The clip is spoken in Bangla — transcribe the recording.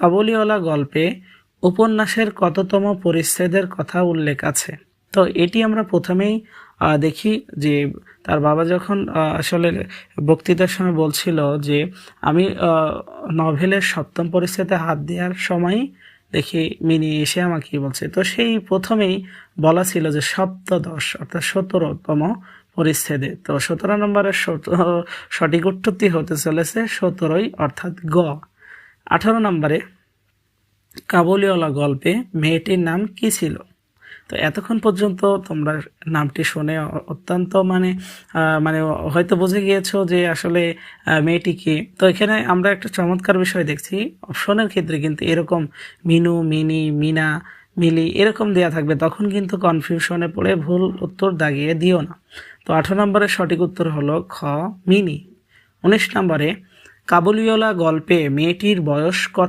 কাবুলিওয়ালা গল্পে উপন্যাসের কততম পরিচ্ছেদের কথা উল্লেখ আছে? তো এটি আমরা প্রথমেই দেখি যে তার বাবা যখন আসলে বক্তৃতার সময় বলছিল যে আমি নভেলের ৭ম পরিচ্ছেদে হাত দেওয়ার সময় দেখি মিনি এসে আমাকে কি বলছে, তো সেই প্রথমেই বলা ছিল যে সপ্তদশ অর্থাৎ ১৭তম পরিচ্ছেদে। তো ১৭ নম্বরের সঠিক উত্তরটি হতে চলেছে ১৭ই অর্থাৎ গ। ১৮ নম্বরে কাবুলিওয়ালা গল্পে মেয়েটির নাম কি ছিল? তো এতক্ষণ পর্যন্ত তোমরা নামটি শুনে অত্যন্ত মানে হয়তো বুঝে গিয়েছো যে আসলে মেয়েটি কি। তো এখানে আমরা একটা চমৎকার বিষয় দেখছি, অপশনের ক্ষেত্রে কিন্তু এরকম মিনু, মিনি, মিনা, মিলি এরকম দেয়া থাকবে, তখন কিন্তু কনফিউশনে পড়ে ভুল উত্তর দাগিয়ে দিও না। তো 18 নম্বরের সঠিক উত্তর হলো খ, মিনি। 19 নম্বরে কাবুলিওয়ালা গল্পে মেয়েটির বয়স কত?